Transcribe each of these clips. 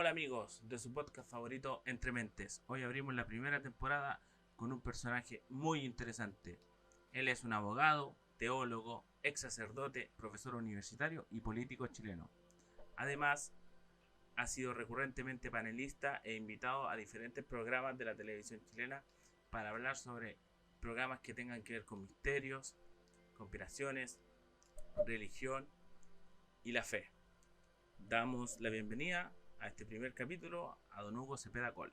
Hola amigos de su podcast favorito Entre Mentes. Hoy abrimos la primera temporada con un personaje muy interesante. Él es un abogado, teólogo, ex sacerdote, profesor universitario y político chileno. Además, ha sido recurrentemente panelista e invitado a diferentes programas de la televisión chilena para hablar sobre programas que tengan que ver con misterios, conspiraciones, religión y la fe. Damos la bienvenida a este primer capítulo a don Hugo Cepeda Coll.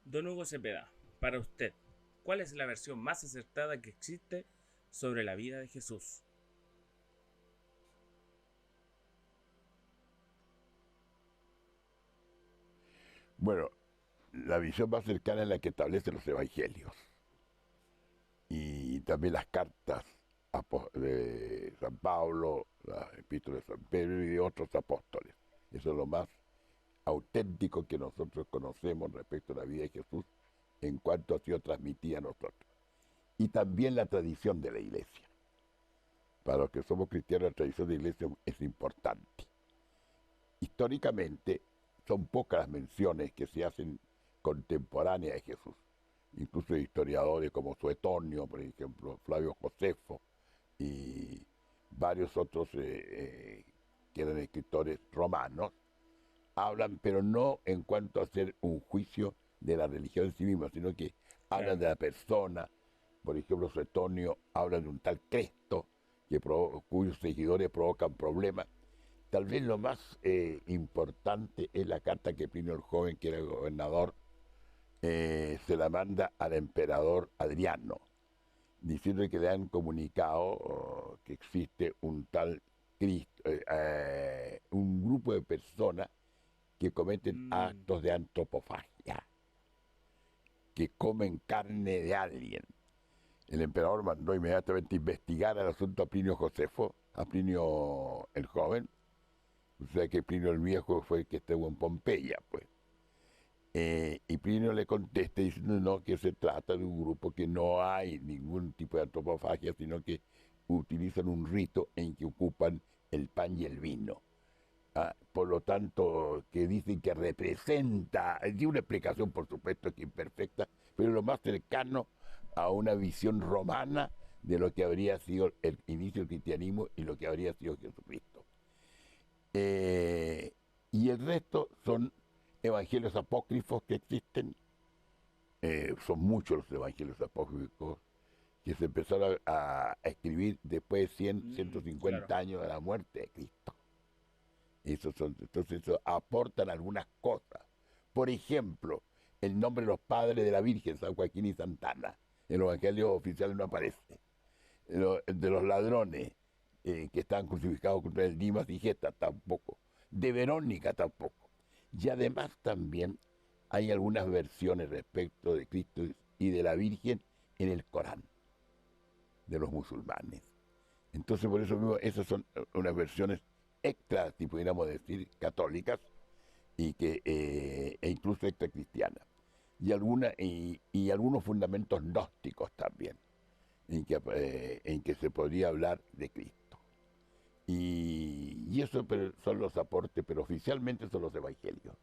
Don Hugo Cepeda, para usted, ¿cuál es la versión más acertada que existe sobre la vida de Jesús? Bueno, la visión más cercana es la que establecen los evangelios y también las cartas de San Pablo, las epístolas de San Pedro y de otros apóstoles. Eso es lo más auténtico que nosotros conocemos respecto a la vida de Jesús en cuanto ha sido transmitida a nosotros. Y también la tradición de la iglesia. Para los que somos cristianos, la tradición de la iglesia es importante. Históricamente, son pocas las menciones que se hacen contemporáneas de Jesús. Incluso historiadores como Suetonio, por ejemplo, Flavio Josefo y varios otros que eran escritores romanos, hablan, pero no en cuanto a hacer un juicio de la religión en sí misma, sino que hablan de la persona. Por ejemplo, Suetonio habla de un tal Cresto cuyos seguidores provocan problemas. Tal vez lo más importante es la carta que Plinio el Joven, que era el gobernador, se la manda al emperador Adriano, diciendo que le han comunicado que existe un tal Cristo, un grupo de personas que cometen actos de antropofagia, que comen carne de alguien. El emperador mandó inmediatamente investigar el asunto a Plinio Josefo, a Plinio el Joven. O sea que Plinio el Viejo fue el que estuvo en Pompeya, pues. Y Plinio le contesta diciendo no, que se trata de un grupo que no hay ningún tipo de antropofagia, sino que utilizan un rito en que ocupan el pan y el vino. Por lo tanto, que dicen que representa, tiene una explicación por supuesto que imperfecta, pero lo más cercano a una visión romana de lo que habría sido el inicio del cristianismo y lo que habría sido Jesucristo. Y el resto son evangelios apócrifos que existen. Son muchos los evangelios apócrifos que se empezaron a escribir después de 150 Claro. años de la muerte de Cristo. Entonces eso aportan algunas cosas. Por ejemplo, el nombre de los padres de la Virgen, San Joaquín y Santana, en los evangelios oficiales no aparece. De los ladrones que estaban crucificados contra el Dimas y Gesta tampoco. De Verónica tampoco. Y además también hay algunas versiones respecto de Cristo y de la Virgen en el Corán, de los musulmanes. Entonces, por eso mismo, esas son unas versiones extra, si pudiéramos decir, católicas, e incluso extra cristianas. Y algunos fundamentos gnósticos también, en que se podría hablar de Cristo. Y eso son los aportes, pero oficialmente son los evangelios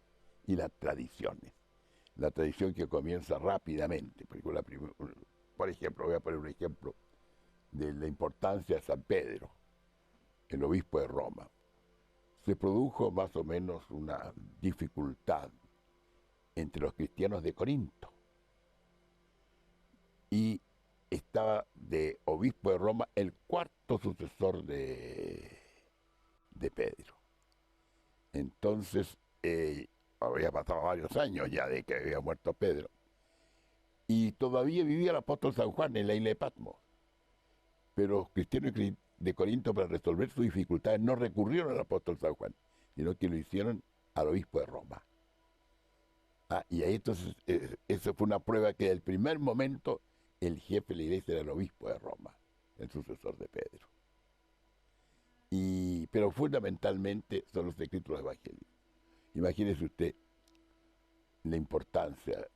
y las tradiciones. La tradición que comienza rápidamente. Por ejemplo, voy a poner un ejemplo de la importancia de San Pedro, el obispo de Roma. Se produjo más o menos una dificultad entre los cristianos de Corinto. Y estaba de obispo de Roma el cuarto sucesor de Pedro. Entonces, había pasado varios años ya de que había muerto Pedro. Y todavía vivía el apóstol San Juan en la isla de Patmos. Pero los cristianos de Corinto, para resolver sus dificultades, no recurrieron al apóstol San Juan, sino que lo hicieron al obispo de Roma. Y ahí entonces, eso fue una prueba que desde el primer momento el jefe de la iglesia era el obispo de Roma, el sucesor de Pedro. Pero fundamentalmente son los escritos de los evangelios. Imagínese usted la importancia.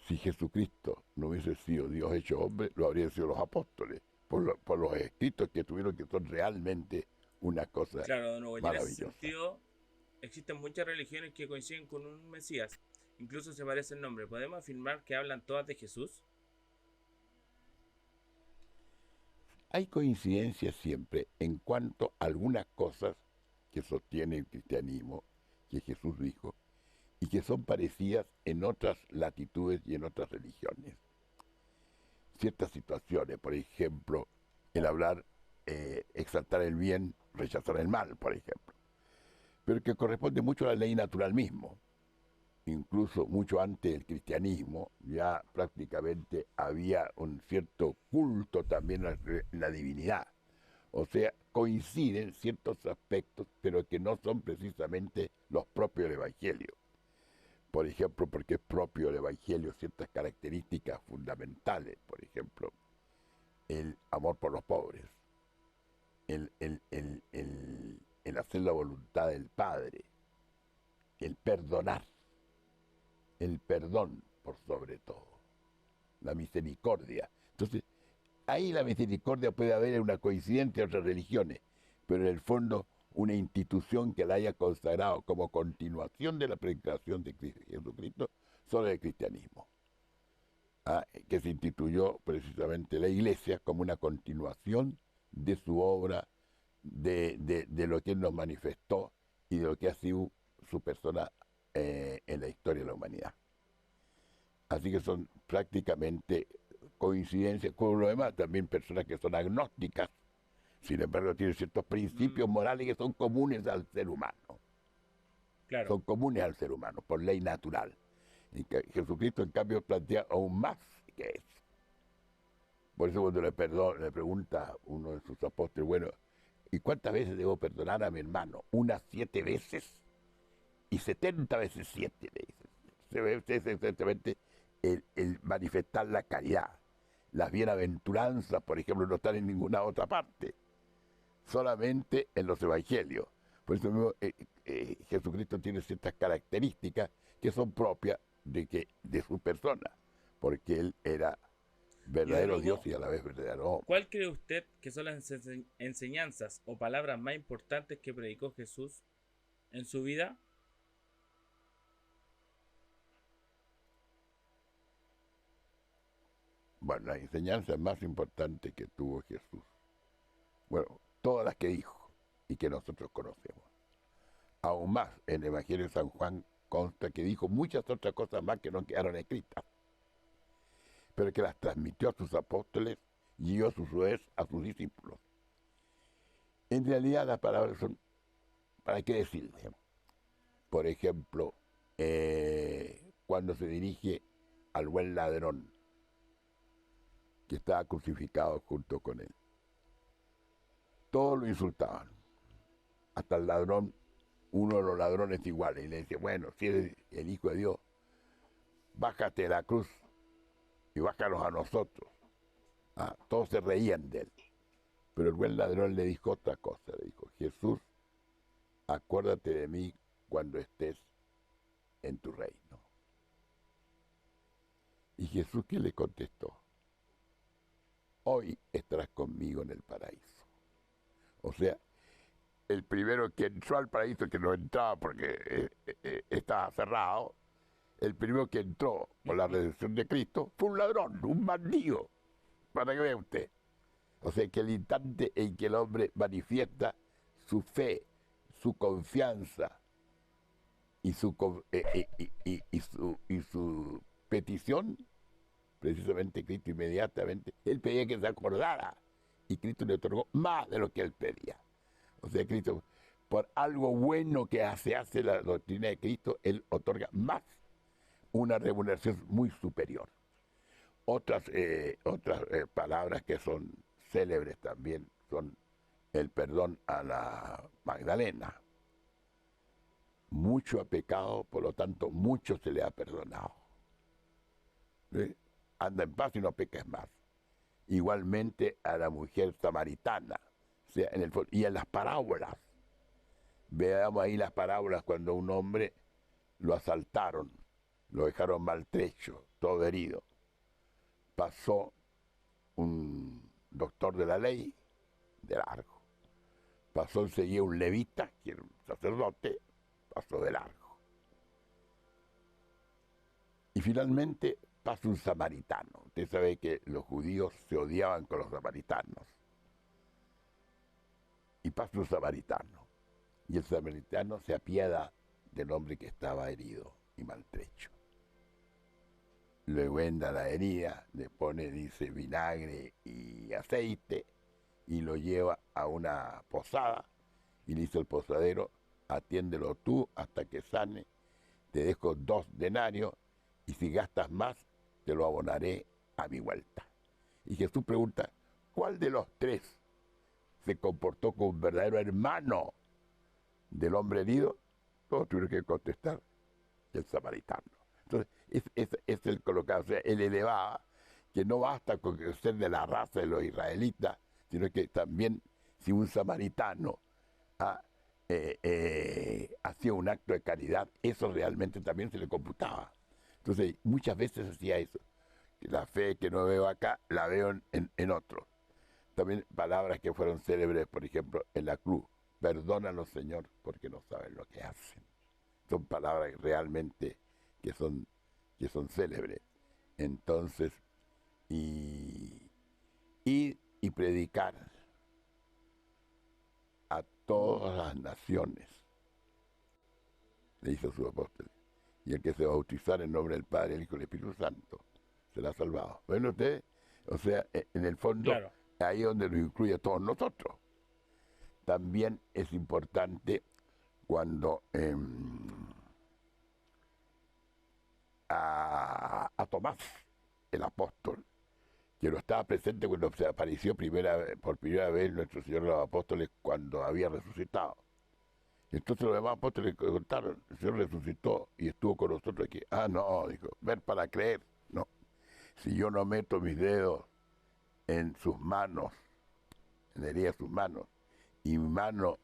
Si Jesucristo no hubiese sido Dios hecho hombre, lo habrían sido los apóstoles, por los escritos que tuvieron, que son realmente una cosa Claro, don Hugo, y en ese maravillosa. sentido, Existen muchas religiones que coinciden con un Mesías, incluso se parece el nombre. ¿Podemos afirmar que hablan todas de Jesús? Hay coincidencias siempre en cuanto a algunas cosas que sostiene el cristianismo, que Jesús dijo, y que son parecidas en otras latitudes y en otras religiones. Ciertas situaciones, por ejemplo, el hablar, exaltar el bien, rechazar el mal, por ejemplo, pero que corresponde mucho a la ley natural mismo. Incluso mucho antes del cristianismo, ya prácticamente había un cierto culto también a la divinidad. O sea, coinciden ciertos aspectos, pero que no son precisamente los propios del Evangelio. Por ejemplo, porque es propio del Evangelio ciertas características fundamentales, por ejemplo, el amor por los pobres, el hacer la voluntad del Padre, el perdonar, el perdón por sobre todo, la misericordia. Entonces, ahí la misericordia puede haber una coincidencia de otras religiones, pero en el fondo una institución que la haya consagrado como continuación de la predicación de Jesucristo solo el cristianismo, que se instituyó precisamente la Iglesia como una continuación de su obra, de lo que Él nos manifestó y de lo que ha sido su persona en la historia de la humanidad. Así que son prácticamente coincidencias con lo demás, también personas que son agnósticas, sin embargo tienen ciertos principios morales que son comunes al ser humano. Claro. Son comunes al ser humano, por ley natural. Y que Jesucristo, en cambio, plantea aún más que eso. Por eso cuando le pregunta a uno de sus apóstoles, bueno, ¿y cuántas veces debo perdonar a mi hermano? ¿Unas 7 veces? Y 70 veces 7, le dice. Se ve exactamente el manifestar la caridad. Las bienaventuranzas, por ejemplo, no están en ninguna otra parte, solamente en los evangelios. Por eso mismo, Jesucristo tiene ciertas características que son propias de su persona, porque Él era Y de verdadero luego, Dios y a la vez verdadero hombre. ¿cuál cree usted que son las enseñanzas o palabras más importantes que predicó Jesús en su vida? Bueno, la enseñanza más importante que tuvo Jesús, bueno, todas las que dijo y que nosotros conocemos. Aún más, en el Evangelio de San Juan consta que dijo muchas otras cosas más que no quedaron escritas, pero que las transmitió a sus apóstoles y a su vez a sus discípulos. En realidad las palabras son, ¿para qué decirle? Por ejemplo, cuando se dirige al buen ladrón que estaba crucificado junto con él. Todos lo insultaban, hasta el ladrón, uno de los ladrones iguales, y le decía, bueno, si eres el Hijo de Dios, bájate de la cruz y bájanos a nosotros. Todos se reían de él. Pero el buen ladrón le dijo otra cosa, le dijo, Jesús, acuérdate de mí cuando estés en tu reino. Y Jesús, ¿qué le contestó? Hoy estarás conmigo en el paraíso. O sea, el primero que entró al paraíso, que no entraba porque estaba cerrado, el primero que entró por la redención de Cristo fue un ladrón, un bandido, para que vea usted. O sea, que el instante en que el hombre manifiesta su fe, su confianza y su petición, precisamente Cristo inmediatamente, él pedía que se acordara y Cristo le otorgó más de lo que él pedía. O sea, Cristo, por algo bueno que hace la doctrina de Cristo, él otorga más, una remuneración muy superior. Otras palabras que son célebres también son el perdón a la Magdalena. Mucho ha pecado, por lo tanto, mucho se le ha perdonado. ¿Sí? Anda en paz y no peques más. Igualmente a la mujer samaritana. O sea, y en las parábolas. Veamos ahí las parábolas cuando un hombre lo asaltaron, lo dejaron maltrecho, todo herido. Pasó un doctor de la ley de largo. Pasó enseguida un levita, que era un sacerdote, pasó de largo. Y finalmente pasa un samaritano. Usted sabe que los judíos se odiaban con los samaritanos. Y pasa un samaritano. Y el samaritano se apiada del hombre que estaba herido y maltrecho. Le venda la herida, le pone, dice, vinagre y aceite, y lo lleva a una posada, y le dice el posadero, atiéndelo tú hasta que sane, te dejo 2 denarios, y si gastas más, te lo abonaré a mi vuelta. Y Jesús pregunta, ¿cuál de los 3 se comportó como un verdadero hermano del hombre herido? Todos tuvieron que contestar, el samaritano. Entonces, es el colocado, o sea, él elevaba que no basta con ser de la raza de los israelitas, sino que también si un samaritano hacía un acto de caridad, eso realmente también se le computaba. Entonces, muchas veces hacía eso. La fe que no veo acá, la veo en otros. También palabras que fueron célebres, por ejemplo, en la cruz. Perdónanos, Señor, porque no saben lo que hacen. Son palabras realmente que son célebres. Entonces, y predicar a todas las naciones, le hizo sus apóstoles. Y el que se bautizara en nombre del Padre, el Hijo y el Espíritu Santo será salvado. Bueno, usted, o sea, en el fondo, Claro. ahí es donde nos incluye a todos nosotros. También es importante cuando a Tomás, el apóstol, que no estaba presente cuando se apareció por primera vez nuestro Señor de los Apóstoles cuando había resucitado. Entonces los demás apóstoles contaron, el Señor resucitó y estuvo con nosotros aquí. Ah, no, dijo, ver para creer. No, si yo no meto mis dedos en sus manos, en la herida de sus manos, y mi mano,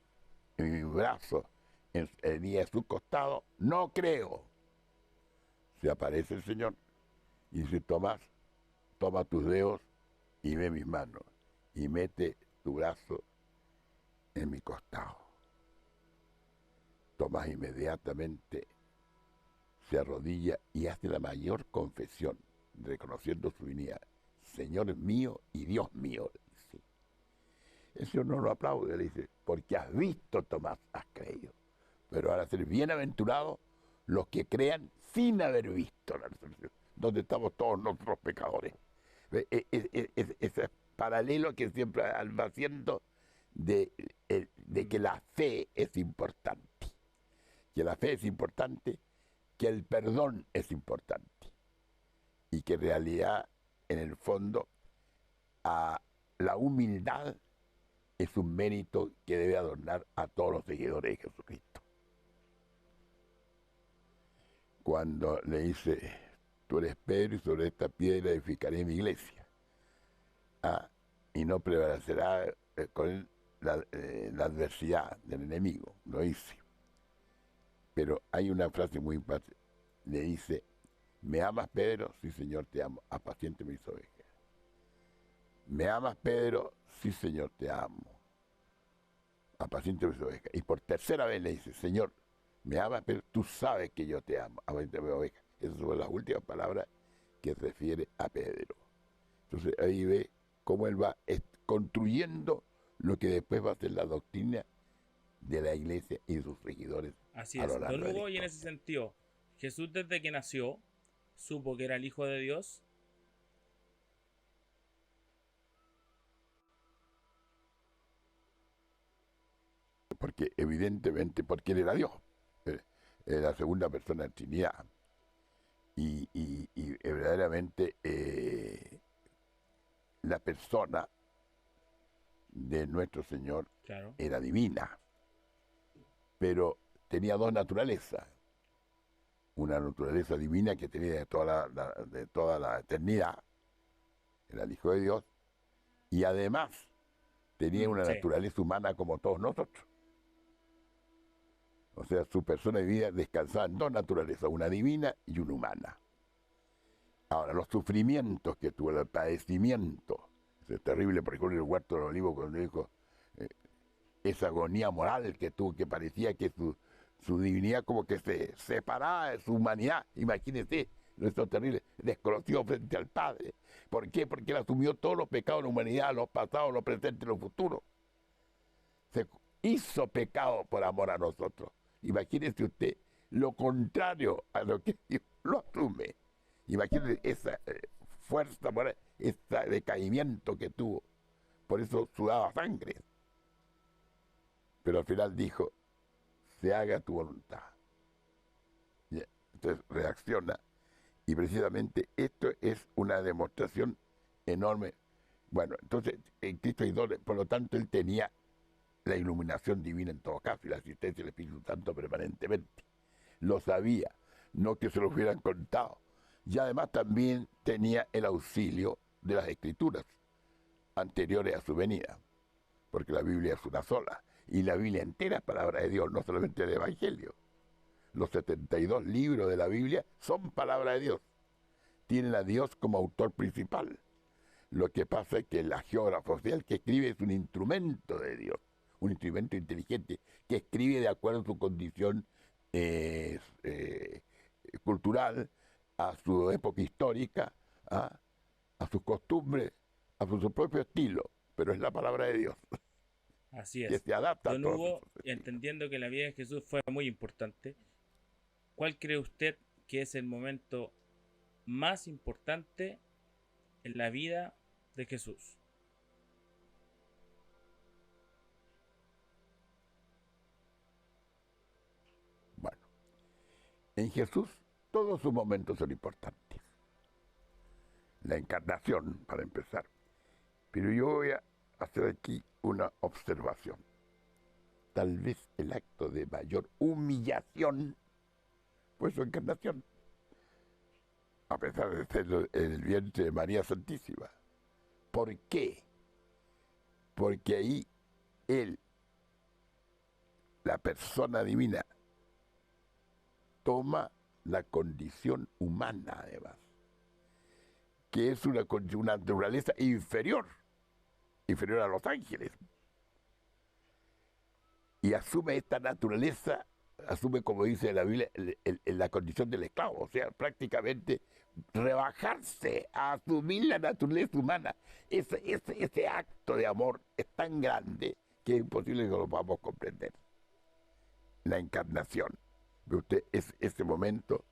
en mi brazo, en la herida de su costado, no creo. Se aparece el Señor y dice, Tomás, toma tus dedos y ve mis manos, y mete tu brazo en mi costado. Tomás inmediatamente se arrodilla y hace la mayor confesión, reconociendo su divinidad. Señor mío y Dios mío, dice. El Señor no lo aplaude, le dice, porque has visto, Tomás, has creído. Pero ahora ser bienaventurados los que crean sin haber visto la resurrección, donde estamos todos nosotros pecadores. Ese paralelo que siempre va haciendo de que la fe es importante. Que la fe es importante, que el perdón es importante. Y que en realidad, en el fondo, la humildad es un mérito que debe adornar a todos los seguidores de Jesucristo. Cuando le dice, tú eres Pedro y sobre esta piedra edificaré mi iglesia. Y no prevalecerá con él la adversidad del enemigo, lo dice. Pero hay una frase muy importante, le dice, ¿me amas, Pedro? Sí, Señor, te amo, apaciente mis ovejas. ¿Me amas, Pedro? Sí, Señor, te amo, apaciente mis ovejas. Y por tercera vez le dice, Señor, ¿me amas, Pedro? Tú sabes que yo te amo, apaciente mis ovejas. Esas son las últimas palabras que refiere a Pedro. Entonces ahí ve cómo él va construyendo lo que después va a ser la doctrina de la iglesia y sus seguidores. Así es, don Hugo, y en ese sentido, Jesús desde que nació supo que era el Hijo de Dios. Porque evidentemente, porque él era Dios, era la segunda persona de la Trinidad. Y verdaderamente la persona de nuestro Señor era divina, pero tenía 2 naturalezas. Una naturaleza divina que tenía de toda la eternidad, era el Hijo de Dios, y además tenía una naturaleza humana como todos nosotros. O sea, su persona de vida descansaba en 2 naturalezas, una divina y una humana. Ahora, los sufrimientos que tuvo, el padecimiento, es terrible, por ejemplo, en el huerto de los olivos, cuando dijo esa agonía moral que tuvo, que parecía que Su divinidad como que se separaba de su humanidad. Imagínense, nuestro terrible, desconoció frente al Padre. ¿Por qué? Porque Él asumió todos los pecados de la humanidad, los pasados, los presentes y los futuros. Se hizo pecado por amor a nosotros. Imagínese usted lo contrario a lo que Dios lo asume. Imagínese esa fuerza, ese decaimiento que tuvo. Por eso sudaba sangre. Pero al final dijo, se haga tu voluntad. Entonces reacciona. Y precisamente esto es una demostración enorme. Bueno, entonces en Cristo hay dones, por lo tanto Él tenía la iluminación divina en todo caso y la asistencia del Espíritu Santo permanentemente. Lo sabía, no que se lo hubieran contado. Y además también tenía el auxilio de las Escrituras anteriores a su venida, porque la Biblia es una sola, y la Biblia entera es palabra de Dios, no solamente el Evangelio. Los 72 libros de la Biblia son palabra de Dios. Tienen a Dios como autor principal. Lo que pasa es que el geógrafo, o sea, el que escribe es un instrumento de Dios, un instrumento inteligente, que escribe de acuerdo a su condición cultural, a su época histórica, a sus costumbres, a su propio estilo, pero es la palabra de Dios. Así Que es. se adapta Don a todos Hugo, esos. entendiendo que la vida de Jesús fue muy importante, ¿cuál cree usted que es el momento más importante en la vida de Jesús? Bueno, en Jesús todos sus momentos son importantes. La encarnación, para empezar. Pero yo voy a hacer aquí una observación. Tal vez el acto de mayor humillación fue su encarnación, a pesar de ser en el vientre de María Santísima. ¿Por qué? Porque ahí Él, la persona divina, toma la condición humana, además, que es una naturaleza inferior a los ángeles. Y asume esta naturaleza, asume, como dice la Biblia, la condición del esclavo, o sea, prácticamente rebajarse a asumir la naturaleza humana. Ese acto de amor es tan grande que es imposible que lo podamos comprender. La encarnación, ve usted, es ese momento,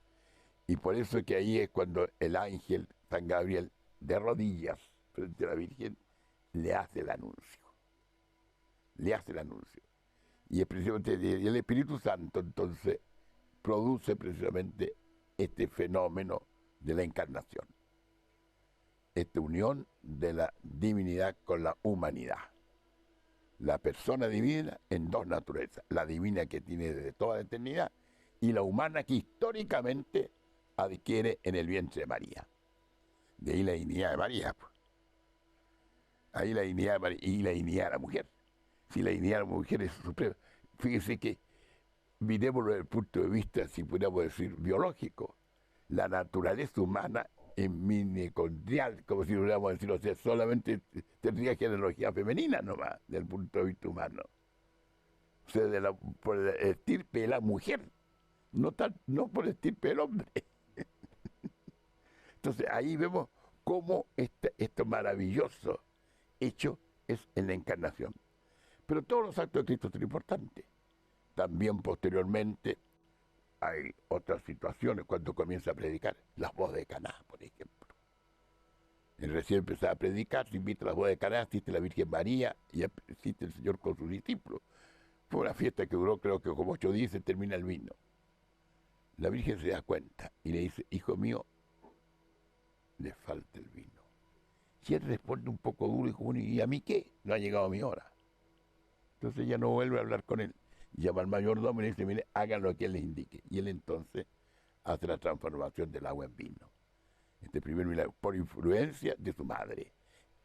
y por eso que ahí es cuando el ángel San Gabriel, de rodillas frente a la Virgen, le hace el anuncio. Le hace el anuncio. Y es precisamente el Espíritu Santo entonces produce precisamente este fenómeno de la encarnación. Esta unión de la divinidad con la humanidad. La persona divina en dos naturalezas. La divina que tiene desde toda la eternidad y la humana que históricamente adquiere en el vientre de María. De ahí la dignidad de María. Ahí la dignidad de María y la dignidad de la mujer. Si la dignidad de la mujer es suprema. Fíjese que, miremoslo desde el punto de vista, si pudiéramos decir, biológico. La naturaleza humana es mitocondrial, como si pudiéramos decir, o sea, solamente tendría genealogía femenina nomás, desde el punto de vista humano. O sea, por el estirpe de la mujer, no por el estirpe del hombre. Entonces ahí vemos cómo esto maravilloso hecho es en la encarnación. Pero todos los actos de Cristo son importantes. También posteriormente hay otras situaciones cuando comienza a predicar. Las bodas de Caná, por ejemplo. Él recién empezaba a predicar, se invita a las bodas de Caná, asiste la Virgen María y asiste el Señor con sus discípulos. Fue una fiesta que duró creo que como 8 días, se termina el vino. La Virgen se da cuenta y le dice, hijo mío, le falta el vino. Y él responde un poco duro y dijo, bueno, ¿y a mí qué? No ha llegado mi hora. Entonces ella no vuelve a hablar con él. Llama al mayordomo y le dice, mire, hagan lo que él les indique. Y él entonces hace la transformación del agua en vino. Este primer milagro, por influencia de su madre.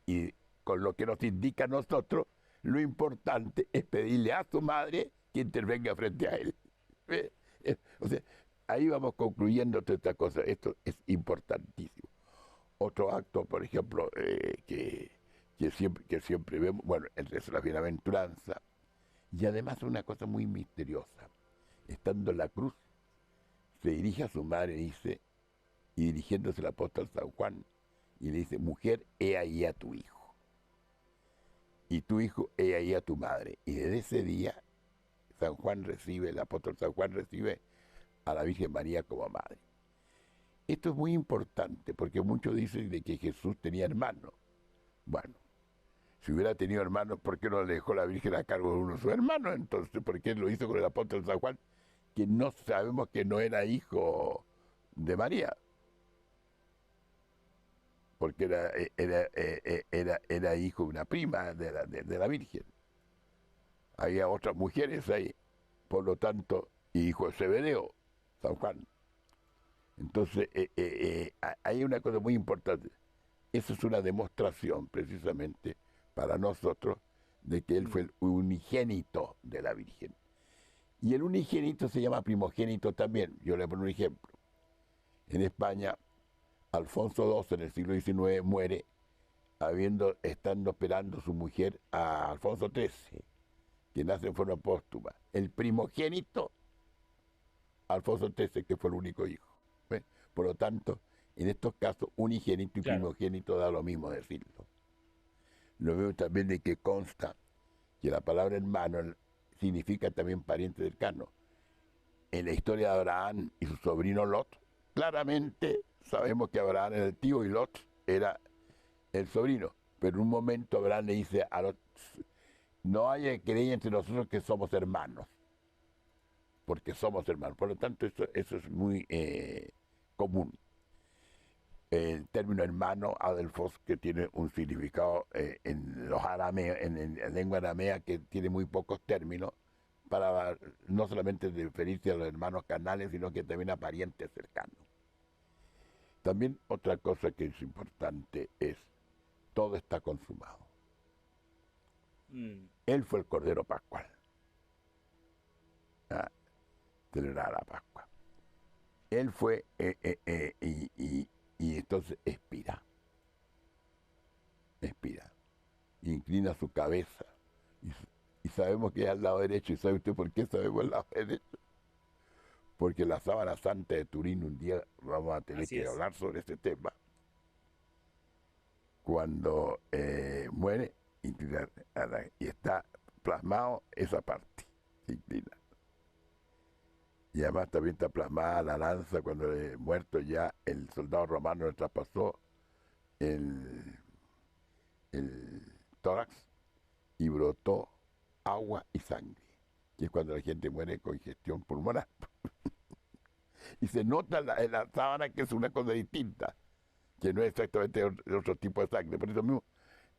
Y con lo que nos indica a nosotros, lo importante es pedirle a su madre que intervenga frente a él. O sea, ahí vamos concluyendo toda esta cosa. Esto es importantísimo. Otro acto, por ejemplo, que siempre vemos, bueno, es la bienaventuranza, y además una cosa muy misteriosa, estando en la cruz, se dirige a su madre y dirigiéndose al apóstol San Juan, y le dice: mujer, he ahí a tu hijo, y tu hijo, he ahí a tu madre. Y desde ese día, el apóstol San Juan recibe a la Virgen María como madre. Esto es muy importante, porque muchos dicen de que Jesús tenía hermanos. Bueno, si hubiera tenido hermanos, ¿por qué no le dejó la Virgen a cargo de uno de sus hermanos? Entonces, ¿por qué lo hizo con el apóstol San Juan, que no sabemos que no era hijo de María? Porque era hijo de una prima de la Virgen. Había otras mujeres ahí, por lo tanto, y hijo de Zebedeo, San Juan. Entonces, hay una cosa muy importante. Eso es una demostración, precisamente, para nosotros, de que él fue el unigénito de la Virgen. Y el unigénito se llama primogénito también. Yo le pongo un ejemplo. En España, Alfonso II, en el siglo XIX, muere estando esperando su mujer a Alfonso XIII, que nace en forma póstuma. El primogénito, Alfonso XIII, que fue el único hijo. ¿Ves? Por lo tanto, en estos casos, unigénito y primogénito da lo mismo decirlo. Lo veo también de que consta que la palabra hermano significa también pariente cercano. En la historia de Abraham y su sobrino Lot, claramente sabemos que Abraham era el tío y Lot era el sobrino. Pero en un momento Abraham le dice a Lot: no haya creído entre nosotros que somos hermanos, porque somos hermanos. Por lo tanto, eso es muy común. El término hermano, adelphos, que tiene un significado en los arameos, en la lengua aramea, que tiene muy pocos términos, para no solamente referirse a los hermanos carnales, sino que también a parientes cercanos. También otra cosa que es importante es: todo está consumado. Él fue el Cordero Pascual. Celebrar la Pascua. Él fue y entonces expira, inclina su cabeza, y sabemos que es al lado derecho. ¿Y sabe usted por qué sabemos el lado derecho? Porque la sábana santa de Turín, un día vamos a tener que hablar sobre este tema, cuando muere, y está plasmado esa parte, se inclina. Y además también está plasmada la lanza cuando muerto ya el soldado romano le traspasó el tórax y brotó agua y sangre, que es cuando la gente muere con congestión pulmonar. Y se nota en la sábana que es una cosa distinta, que no es exactamente otro tipo de sangre. Por eso mismo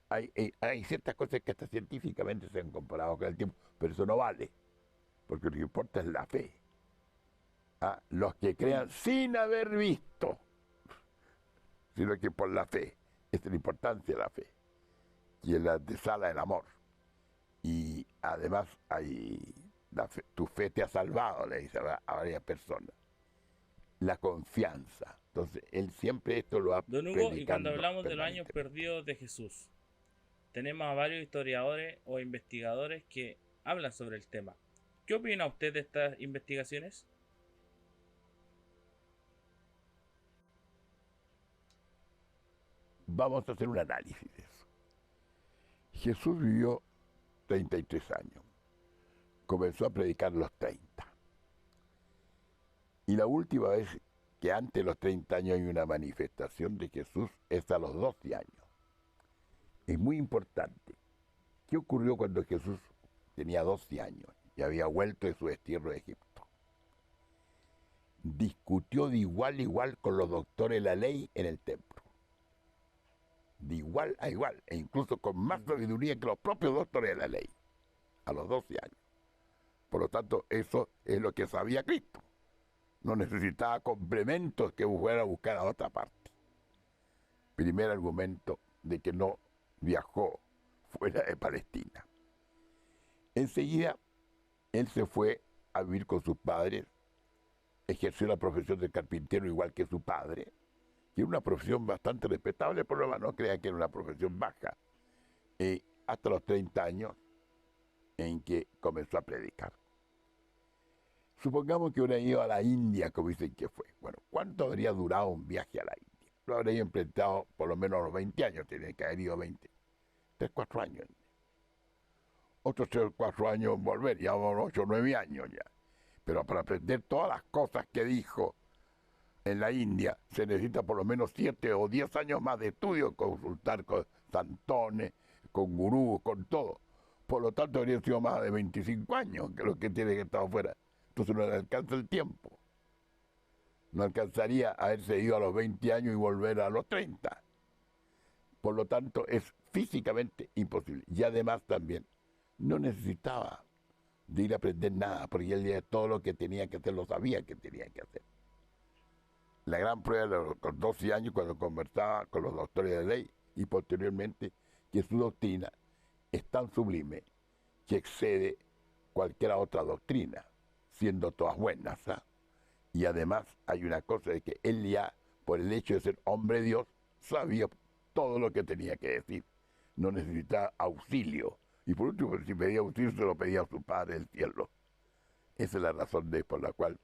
hay ciertas cosas que hasta científicamente se han comparado con el tiempo, pero eso no vale, porque lo que importa es la fe. Los que crean sin haber visto, sino que por la fe. Esta es la importancia de la fe, que es la antesala del amor. Y además tu fe te ha salvado, le dice a varias personas. La confianza. Entonces, él siempre esto lo ha Don Hugo, y cuando hablamos de los años perdidos de Jesús, tenemos a varios historiadores o investigadores que hablan sobre el tema. ¿Qué opina usted de estas investigaciones? Vamos a hacer un análisis de eso. Jesús vivió 33 años. Comenzó a predicar a los 30. Y la última vez que antes de los 30 años hay una manifestación de Jesús es a los 12 años. Es muy importante. ¿Qué ocurrió cuando Jesús tenía 12 años y había vuelto de su destierro de Egipto? Discutió de igual a igual con los doctores de la ley en el templo. De igual a igual, e incluso con más sabiduría que los propios doctores de la ley, a los 12 años. Por lo tanto, eso es lo que sabía Cristo. No necesitaba complementos que fuera a buscar a otra parte. Primer argumento de que no viajó fuera de Palestina. Enseguida, él se fue a vivir con sus padres, ejerció la profesión de carpintero igual que su padre, que era una profesión bastante respetable, por lo menos no crean que era una profesión baja, hasta los 30 años en que comenzó a predicar. Supongamos que hubiera ido a la India, como dicen que fue. Bueno, ¿cuánto habría durado un viaje a la India? Lo habría enfrentado por lo menos a los 20 años, tiene que haber ido 20. 3, 4 años. Otros 3 o 4 años volver, ya 8 o 9 años ya. Pero para aprender todas las cosas que dijo en la India, se necesita por lo menos 7 o 10 años más de estudio, consultar con santones, con gurús, con todo. Por lo tanto, habría sido más de 25 años que los que tiene que estar afuera. Entonces no le alcanza el tiempo. No alcanzaría a haberse ido a los 20 años y volver a los 30. Por lo tanto, es físicamente imposible. Y además también, no necesitaba de ir a aprender nada, porque él ya todo lo que tenía que hacer lo sabía que tenía que hacer. La gran prueba con 12 años, cuando conversaba con los doctores de ley, y posteriormente, que su doctrina es tan sublime que excede cualquier otra doctrina, siendo todas buenas. ¿Ah? Y además hay una cosa de que él ya, por el hecho de ser hombre Dios, sabía todo lo que tenía que decir. No necesitaba auxilio. Y por último, si pedía auxilio, se lo pedía a su Padre del cielo. Esa es la razón por la cual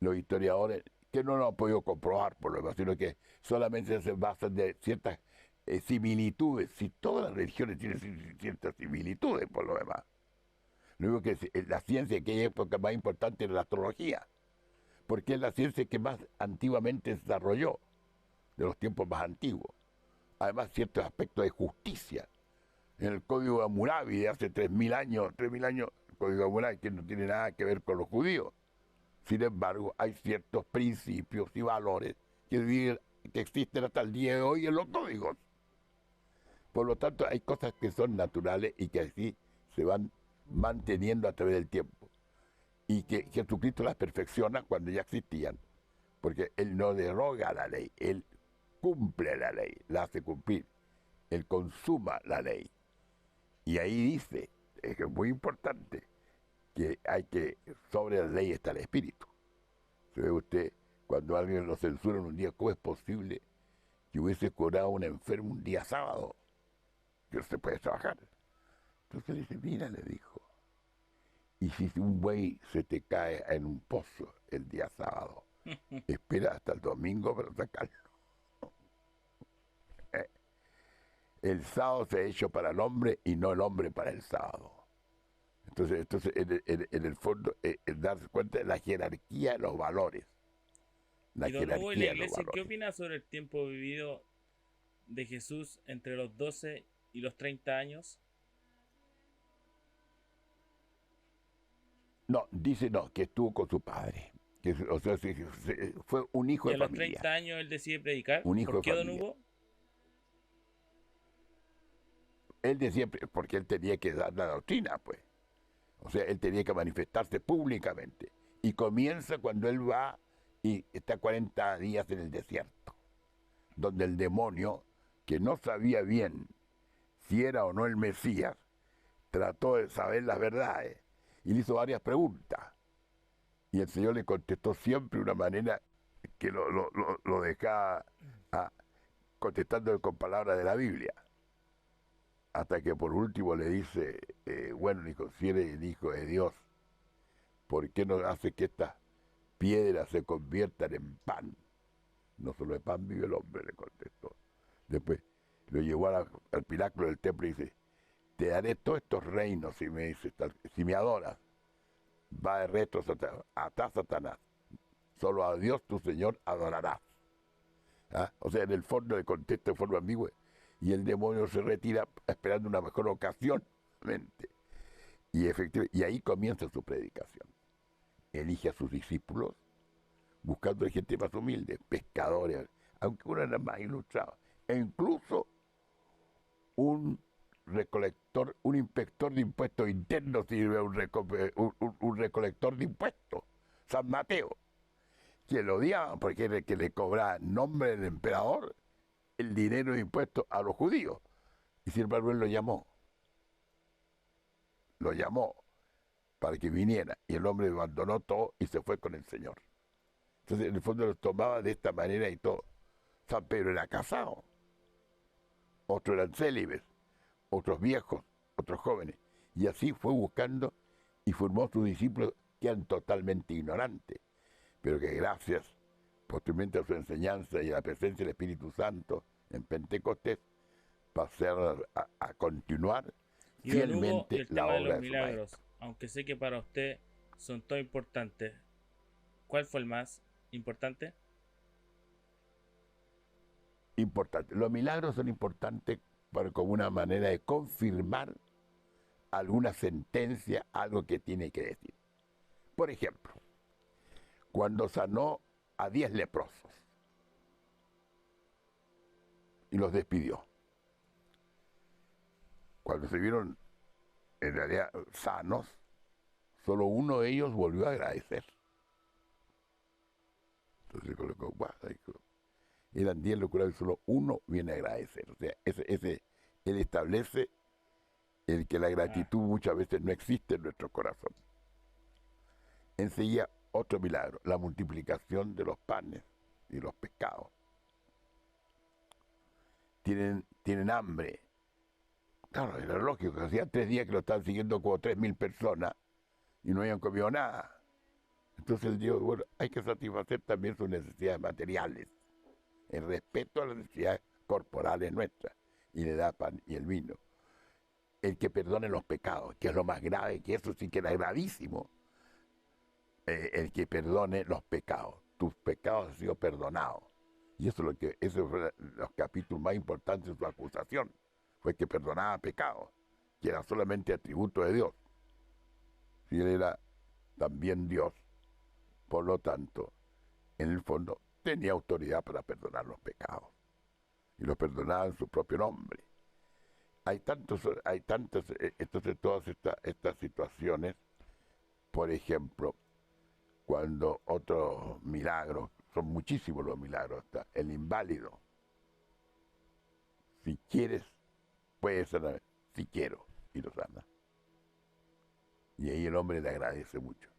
los historiadores, que no lo han podido comprobar por lo demás, sino que solamente se basan de ciertas similitudes. Si todas las religiones tienen ciertas similitudes por lo demás. Lo único que la ciencia en aquella época más importante era la astrología, porque es la ciencia que más antiguamente se desarrolló, de los tiempos más antiguos. Además, ciertos aspectos de justicia. En el Código de Hammurabi de hace 3.000 años, el Código de Hammurabi, que no tiene nada que ver con los judíos. Sin embargo, hay ciertos principios y valores que existen hasta el día de hoy en los códigos. Por lo tanto, hay cosas que son naturales y que así se van manteniendo a través del tiempo. Y que Jesucristo las perfecciona cuando ya existían. Porque Él no deroga la ley, Él cumple la ley, la hace cumplir. Él consuma la ley. Y ahí dice, es muy importante, que hay que, sobre la ley está el espíritu. Se ve usted, cuando alguien lo censura en un día, ¿cómo es posible que hubiese curado a un enfermo un día sábado? Que no se puede trabajar. Entonces le dice, mira, le dijo, y si un buey se te cae en un pozo el día sábado, espera hasta el domingo para sacarlo. El sábado se ha hecho para el hombre y no el hombre para el sábado. Entonces en el fondo, darse cuenta de la jerarquía de los valores. Y don Hugo, ¿y la iglesia qué opina sobre el tiempo vivido de Jesús entre los 12 y los 30 años? No, dice no, que estuvo con su padre. Que, o sea, fue un hijo ¿Y de a los familia. 30 años él decide predicar? Un hijo ¿Por qué, de don familia. Hugo? Él decía, porque él tenía que dar la doctrina, pues. O sea, él tenía que manifestarse públicamente. Y comienza cuando él va y está 40 días en el desierto, donde el demonio, que no sabía bien si era o no el Mesías, trató de saber las verdades y le hizo varias preguntas. Y el Señor le contestó siempre de una manera que lo dejaba contestándole con palabras de la Biblia. Hasta que por último le dice, bueno, dijo, si eres el Hijo de Dios, ¿por qué no hace que estas piedras se conviertan en pan? No solo de pan vive el hombre, le contestó. Después lo llevó al pináculo del templo y dice, te daré todos estos reinos si me adoras. Va de retro, atá Satanás. Solo a Dios tu Señor adorarás. ¿Ah? O sea, en el fondo le contesta de forma ambigua. Y el demonio se retira esperando una mejor ocasión. Y efectivamente, y ahí comienza su predicación. Elige a sus discípulos, buscando gente más humilde, pescadores, aunque uno era más ilustrado. E incluso un recolector, un inspector de impuestos internos sirve un recolector de impuestos, San Mateo, que lo odiaban porque era el que le cobraba en nombre del emperador el dinero de impuestos a los judíos. Y sin embargo él lo llamó para que viniera, y el hombre abandonó todo y se fue con el Señor. Entonces en el fondo lo tomaba de esta manera y todo. San Pedro era casado, otros eran célibes, otros viejos, otros jóvenes, y así fue buscando y formó sus discípulos quedan totalmente ignorantes, pero que gracias posteriormente a su enseñanza y a la presencia del Espíritu Santo en Pentecostés, pasar a continuar Y don Hugo, y fielmente el la tema de obra los de su maestro. milagros, aunque sé que para usted son todos importantes, ¿cuál fue el más importante? Importante. Los milagros son importantes como una manera de confirmar alguna sentencia, algo que tiene que decir. Por ejemplo, cuando sanó a 10 leprosos y los despidió. Cuando se vieron en realidad sanos, solo uno de ellos volvió a agradecer. Entonces colocó, eran 10 locurados y solo uno viene a agradecer. O sea, él establece el que la gratitud muchas veces no existe en nuestro corazón. Enseguida otro milagro, la multiplicación de los panes y los pescados. Tienen hambre. Claro, era lógico, hacía 3 días que lo estaban siguiendo como 3.000 personas y no habían comido nada. Entonces él dijo, bueno, hay que satisfacer también sus necesidades materiales, en respeto a las necesidades corporales nuestras, y le da pan y el vino. El que perdone los pecados, que es lo más grave, que eso sí que era gravísimo, el que perdone los pecados. Tus pecados han sido perdonados. Y eso fue los capítulos más importantes de su acusación, fue que perdonaba pecados, que era solamente atributo de Dios. Si él era también Dios, por lo tanto, en el fondo tenía autoridad para perdonar los pecados. Y los perdonaba en su propio nombre. Hay tantas, entonces todas estas situaciones, por ejemplo, cuando otros milagros, son muchísimos los milagros, está el inválido. Si quieres, puedes sanar, si quiero, y lo sana. Y ahí el hombre le agradece mucho.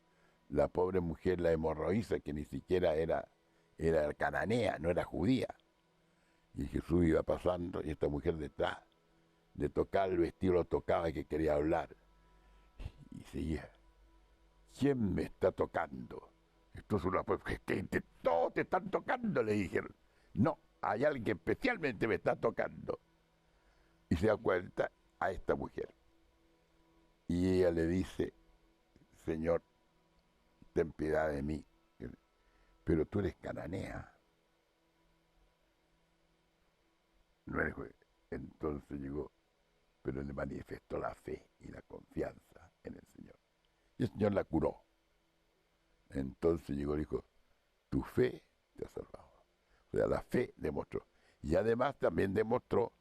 La pobre mujer, la hemorroísa, que ni siquiera era cananea, no era judía. Y Jesús iba pasando y esta mujer detrás de tocar el vestido lo tocaba y que quería hablar. Y seguía, ¿quién me está tocando? Esto es una prueba, que todos te están tocando, le dijeron. No, hay alguien que especialmente me está tocando. Y se da cuenta a esta mujer. Y ella le dice, Señor, ten piedad de mí, pero tú eres cananea. No eres judía. Entonces llegó, pero le manifestó la fe y la confianza en el Señor. Y el Señor la curó. Entonces llegó y dijo, tu fe te ha salvado. O sea, la fe demostró. Y además también demostró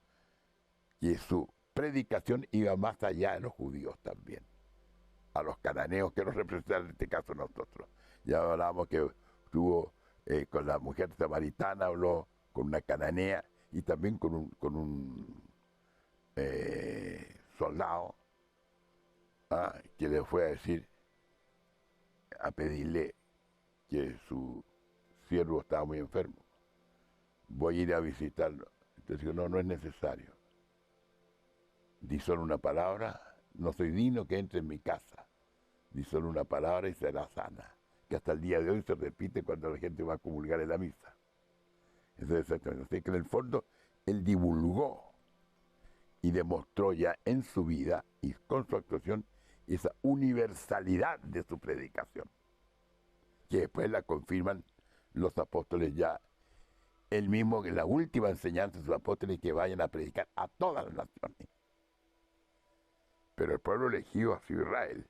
que su predicación iba más allá de los judíos también. A los cananeos que nos representan en este caso nosotros. Ya hablábamos que estuvo con la mujer samaritana, habló con una cananea y también con un soldado que le fue a decir, a pedirle que su siervo estaba muy enfermo. Voy a ir a visitarlo. Entonces dijo, no es necesario. Di solo una palabra, no soy digno que entre en mi casa. Di solo una palabra y será sana. Que hasta el día de hoy se repite cuando la gente va a comulgar en la misa. Eso es exactamente. Así que en el fondo, él divulgó y demostró ya en su vida y con su actuación esa universalidad de su predicación, que después la confirman los apóstoles ya, el mismo que la última enseñanza de sus apóstoles, que vayan a predicar a todas las naciones. Pero el pueblo elegido ha sido Israel.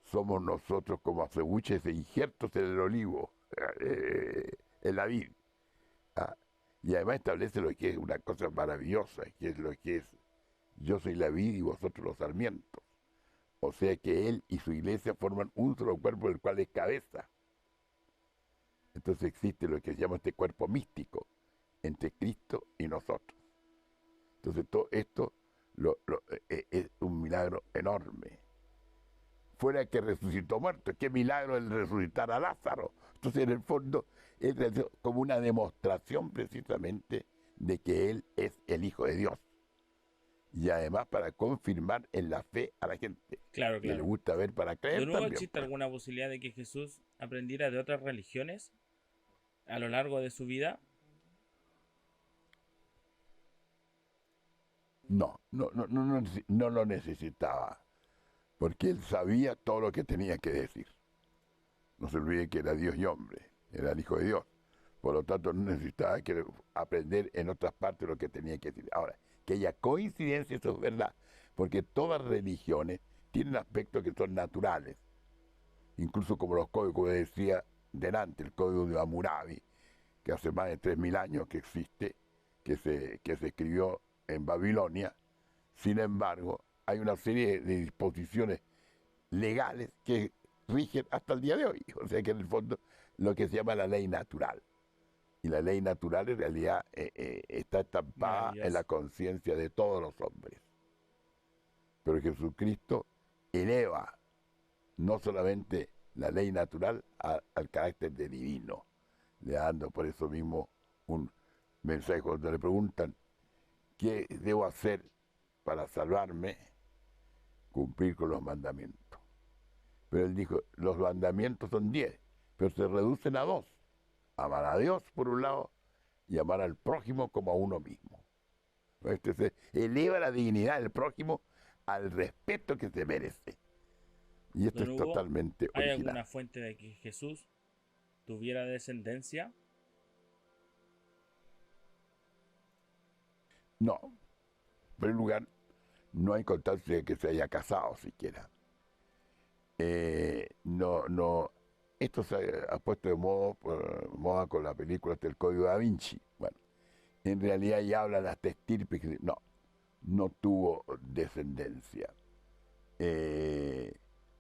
Somos nosotros como acebuches e injertos en el olivo, en la vid. Y además establece lo que es una cosa maravillosa, que es lo que es, yo soy la vid y vosotros los sarmientos. O sea que él y su iglesia forman un solo cuerpo, del cual es cabeza. Entonces existe lo que se llama este cuerpo místico entre Cristo y nosotros. Entonces todo esto es un milagro enorme. Fuera que resucitó muerto, qué milagro el resucitar a Lázaro. Entonces en el fondo es como una demostración precisamente de que él es el Hijo de Dios. y además para confirmar en la fe a la gente. Claro, Y le claro. gusta ver para creer ¿De nuevo también, existe pues. alguna posibilidad de que Jesús aprendiera de otras religiones a lo largo de su vida? No lo necesitaba, porque él sabía todo lo que tenía que decir. No se olvide que era Dios y hombre, era el Hijo de Dios. Por lo tanto, no necesitaba que aprender en otras partes lo que tenía que decir. Ahora, que haya coincidencia, eso es verdad, porque todas religiones tienen aspectos que son naturales, incluso como los códigos, como decía delante, el código de Hammurabi, que hace más de 3000 años que existe, que se escribió en Babilonia. Sin embargo, hay una serie de disposiciones legales que rigen hasta el día de hoy. O sea que en el fondo lo que se llama la ley natural. Y la ley natural en realidad está estampada en la Maravilloso. conciencia de todos los hombres. Pero Jesucristo eleva no solamente la ley natural al carácter de divino, le dando por eso mismo un mensaje cuando le preguntan qué debo hacer para salvarme, cumplir con los mandamientos. Pero él dijo, los mandamientos son 10, pero se reducen a 2. Amar a Dios por un lado y amar al prójimo como a uno mismo. Se eleva la dignidad del prójimo al respeto que se merece. Y esto Don es Hugo, totalmente ¿hay original. alguna fuente de que Jesús tuviera descendencia? No, en primer lugar, no hay constancia de que se haya casado siquiera. No, esto se ha puesto de moda con la película del Código Da Vinci. Bueno, en realidad ya hablan hasta estirpe que no tuvo descendencia.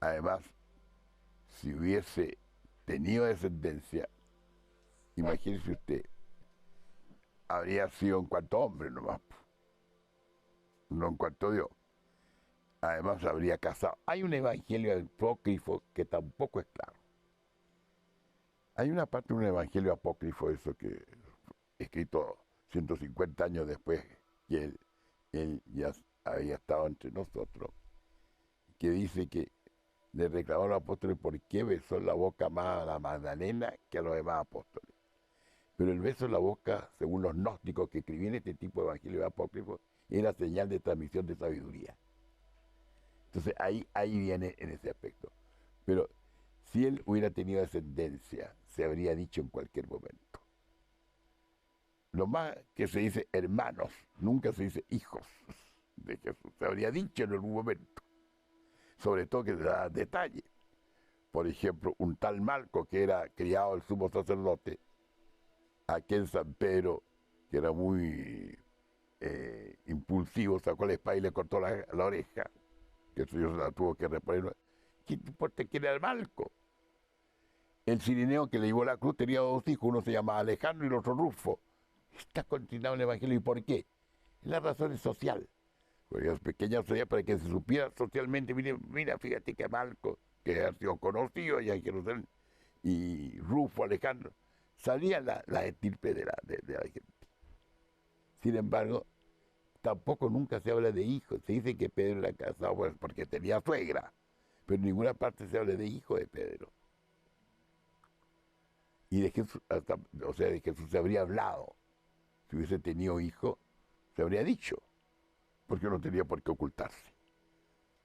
Además, si hubiese tenido descendencia, imagínese usted, habría sido en cuanto hombre nomás, no en cuanto Dios. Además, habría casado. Hay un evangelio apócrifo que tampoco es claro. Hay una parte de un evangelio apócrifo, eso que escrito 150 años después que él ya había estado entre nosotros, que dice que le reclamó a los apóstoles por qué besó la boca más a la Magdalena que a los demás apóstoles. Pero el beso en la boca, según los gnósticos que escribían este tipo de evangelio apócrifo, era señal de transmisión de sabiduría. Entonces ahí viene en ese aspecto. Pero si él hubiera tenido descendencia, se habría dicho en cualquier momento. Lo más que se dice hermanos, nunca se dice hijos de Jesús. Se habría dicho en algún momento. Sobre todo que se da detalle. Por ejemplo, un tal Malco que era criado del sumo sacerdote, aquel San Pedro, que era muy impulsivo, sacó la espada y le cortó la oreja, que el Señor se la tuvo que reponer. ¿Qué importa quién era el Malco? El cirineo que le llevó la cruz tenía 2 hijos, uno se llamaba Alejandro y el otro Rufo. Está continuado en el Evangelio. ¿Y por qué? La razón es social. Porque las pequeñas sociedades, para que se supiera socialmente, mira, fíjate que Malco, que ha sido conocido allá en Jerusalén, y Rufo, Alejandro, salía la estirpe de la gente. Sin embargo, tampoco nunca se habla de hijos. Se dice que Pedro era casado porque tenía suegra, pero en ninguna parte se habla de hijo de Pedro. Y de Jesús, o sea, de Jesús se habría hablado. Si hubiese tenido hijo, se habría dicho, porque no tenía por qué ocultarse.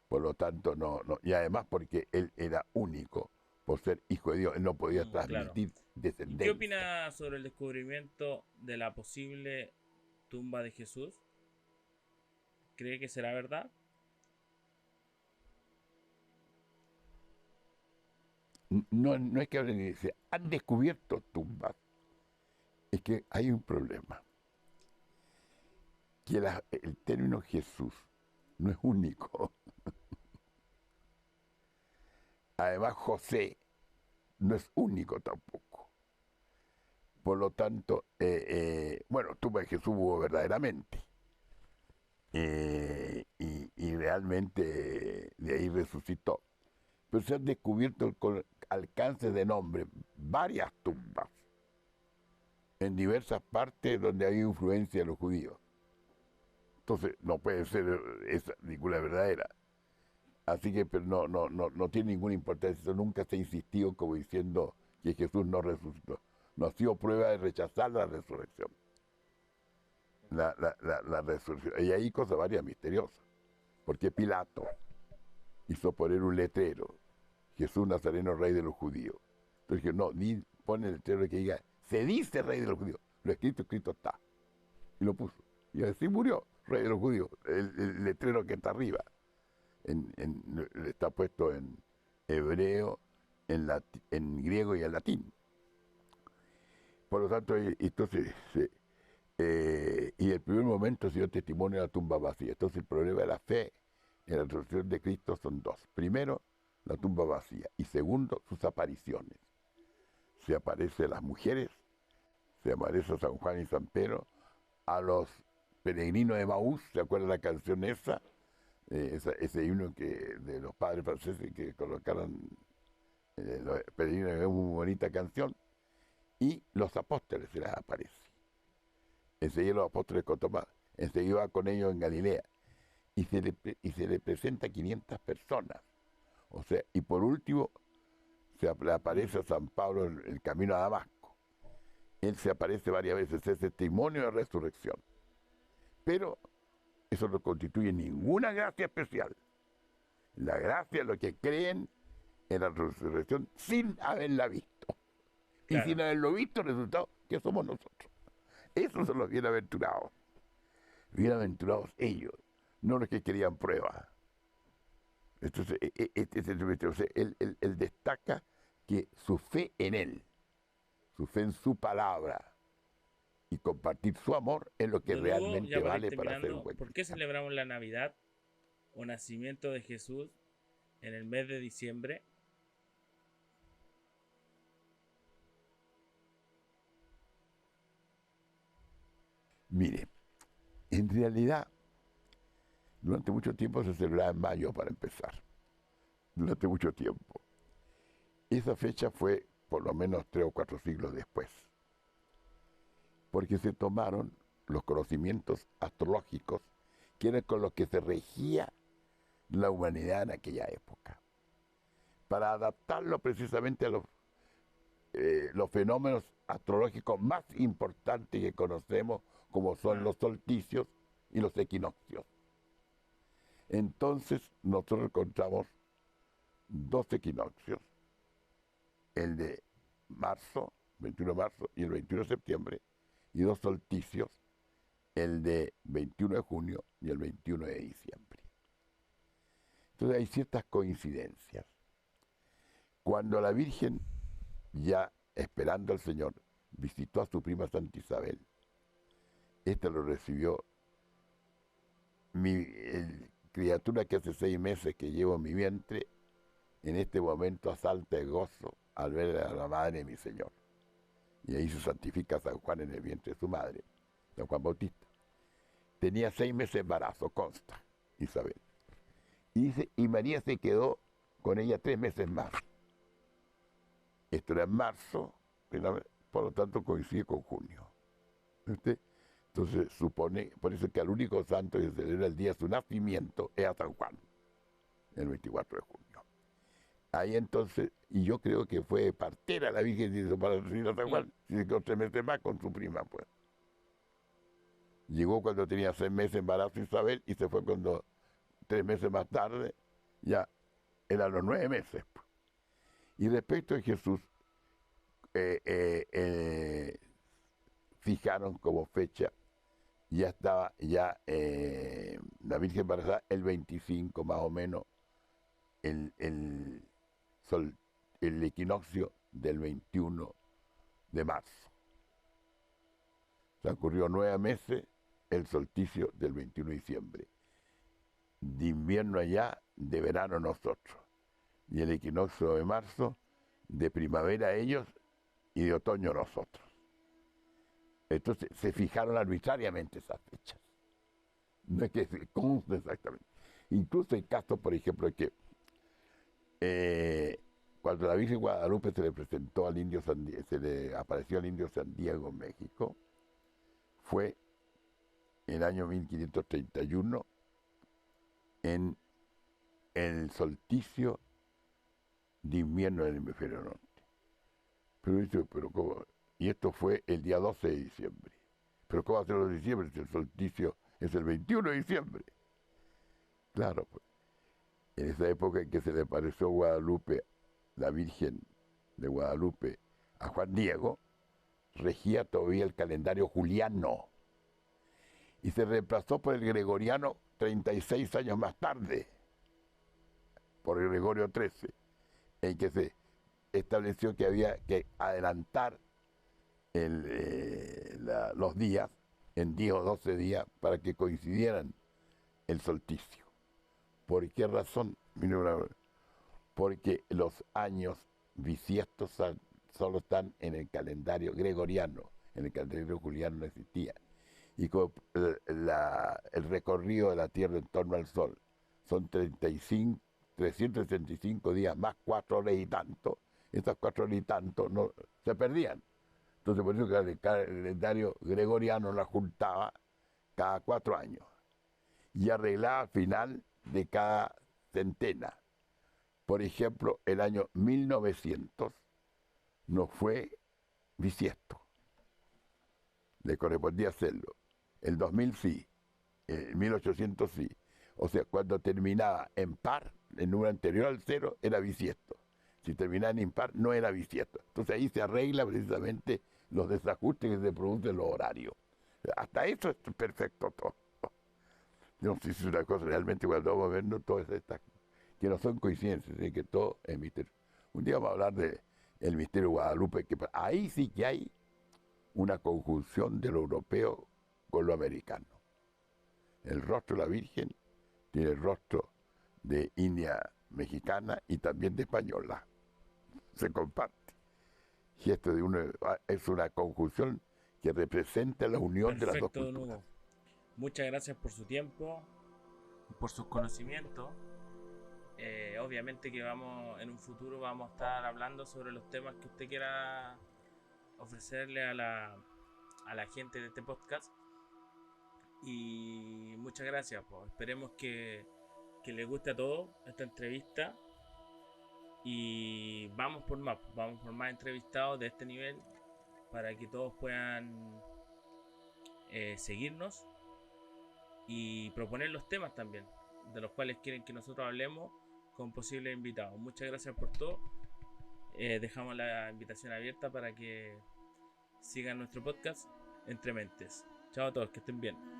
Por lo tanto, no. Y además porque él era único, por ser hijo de Dios, él no podía Claro. transmitir ¿Y qué descendencia. opina sobre el descubrimiento de la posible tumba de Jesús? ¿Cree que será verdad? No es que hablen y dicen, han descubierto tumbas. Es que hay un problema, que el término Jesús no es único. Además, José no es único tampoco. Por lo tanto, bueno, tumba de Jesús hubo verdaderamente. Y realmente de ahí resucitó. Pero se han descubierto con alcance de nombre varias tumbas en diversas partes donde hay influencia de los judíos. Entonces no puede ser esa ninguna verdadera. Así que pero no tiene ninguna importancia. Eso nunca se ha insistido como diciendo que Jesús no resucitó. No ha sido prueba de rechazar la resurrección. La resurrección. Y hay cosas varias misteriosas. Porque Pilato hizo poner un letrero: Jesús Nazareno, rey de los judíos. Entonces dije, no, pone el letrero que diga, se dice rey de los judíos. Lo escrito está. Y lo puso. Y así murió, rey de los judíos. El letrero que está arriba. Está puesto en hebreo, en griego y en latín. Por lo tanto, entonces, y el primer momento se dio testimonio de la tumba vacía. Entonces el problema de la fe en la resurrección de Cristo son dos. Primero, la tumba vacía. Y segundo, sus apariciones. Se aparece a las mujeres, se aparece a San Juan y San Pedro, a los peregrinos de Maús, ¿se acuerdan la canción esa? Ese himno de los padres franceses que colocaron los peregrinos, es una bonita canción. Y los apóstoles se les aparece. Enseguida los apóstoles con Tomás, enseguida va con ellos en Galilea. Y se le presenta a 500 personas. O sea, y por último, le aparece a San Pablo en el camino a Damasco. Él se aparece varias veces, es testimonio de resurrección. Pero eso no constituye ninguna gracia especial. La gracia es lo que creen en la resurrección sin haberla visto. Claro. Y sin haberlo visto, el resultado que somos nosotros. Esos son los bienaventurados. Bienaventurados ellos, no los que querían pruebas. Entonces, él destaca que su fe en él, su fe en su palabra y compartir su amor es lo que realmente vale para ser un buen cristiano. ¿Por qué celebramos la Navidad o nacimiento de Jesús en el mes de diciembre? Mire, en realidad, durante mucho tiempo se celebraba en mayo para empezar. Durante mucho tiempo. Esa fecha fue por lo menos 3 o 4 siglos después. Porque se tomaron los conocimientos astrológicos que eran con los que se regía la humanidad en aquella época. Para adaptarlo precisamente a los fenómenos astrológicos más importantes que conocemos, como son los solsticios y los equinoccios. Entonces nosotros encontramos 2 equinoccios, el de marzo, 21 de marzo y el 21 de septiembre, y 2 solsticios, el de 21 de junio y el 21 de diciembre. Entonces hay ciertas coincidencias. Cuando la Virgen, ya esperando al Señor, visitó a su prima Santa Isabel, esta lo recibió, criatura que hace 6 meses que llevo en mi vientre, en este momento asalta de gozo al ver a la madre de mi Señor. Y ahí se santifica a San Juan en el vientre de su madre, San Juan Bautista. Tenía 6 meses de embarazo, consta, Isabel. Y María se quedó con ella 3 meses más. Esto era en marzo, por lo tanto coincide con junio. Entonces supone, por eso que al único santo que se celebra el día de su nacimiento es a San Juan, el 24 de junio. Ahí entonces, y yo creo que fue partera la Virgen para recibir a San Juan, y se quedó 3 meses más con su prima, pues. Llegó cuando tenía 6 meses de embarazo Isabel, y se fue cuando 3 meses más tarde, ya eran los 9 meses. Pues. Y respecto a Jesús, fijaron como fecha, ya estaba la Virgen embarazada el 25 más o menos, el equinoccio del 21 de marzo. Se ocurrió 9 meses el solsticio del 21 de diciembre. De invierno allá, de verano nosotros. Y el equinoccio de marzo, de primavera ellos y de otoño nosotros. Entonces se fijaron arbitrariamente esas fechas. No es que se conste exactamente. Incluso hay casos, por ejemplo, que cuando la Virgen Guadalupe se le presentó al indio se le apareció al indio San Diego en México, fue el año 1531 en el solsticio de invierno del hemisferio norte. Pero dice, pero ¿cómo? Y esto fue el día 12 de diciembre. Pero ¿cómo va a ser el de diciembre si el solsticio es el 21 de diciembre? Claro, pues, en esa época en que se le apareció Guadalupe, la Virgen de Guadalupe, a Juan Diego, regía todavía el calendario juliano y se reemplazó por el gregoriano 36 años más tarde, por Gregorio XIII, en que se estableció que había que adelantar los días en 10 o 12 días para que coincidieran el solsticio. ¿Por qué razón? Porque los años bisiestos solo están en el calendario gregoriano, en el calendario juliano no existía. Y como el recorrido de la Tierra en torno al Sol son 365 días más 4 horas y tanto, esas 4 horas y tanto no, se perdían. Entonces por eso que el calendario gregoriano la juntaba cada 4 años y arreglaba al final de cada centena. Por ejemplo, el año 1900 no fue bisiesto, le correspondía hacerlo. El 2000 sí, el 1800 sí. O sea, cuando terminaba en par, el número anterior al 0 era bisiesto. Si terminaba en impar, no era bisiesto. Entonces ahí se arregla precisamente los desajustes que se producen en los horarios. Hasta eso es perfecto todo. No sé si es una cosa realmente cuando vamos a ver, ¿no? Todas estas que no son coincidencias, sino que todo es misterio. Un día vamos a hablar del misterio de Guadalupe, que ahí sí que hay una conjunción de lo europeo con lo americano. El rostro de la Virgen tiene el rostro de India mexicana y también de española. Se comparte. Y esto es una conjunción que representa la unión de las dos Perfecto, don culturas. Hugo. Muchas gracias por su tiempo, por sus conocimientos. Obviamente que en un futuro vamos a estar hablando sobre los temas que usted quiera ofrecerle a la gente de este podcast. Y muchas gracias, pues. Esperemos que les guste a todos esta entrevista. Y vamos por más entrevistados de este nivel para que todos puedan seguirnos y proponer los temas también de los cuales quieren que nosotros hablemos con posibles invitados. Muchas gracias por todo. Dejamos la invitación abierta para que sigan nuestro podcast Entre Mentes. Chao a todos, que estén bien.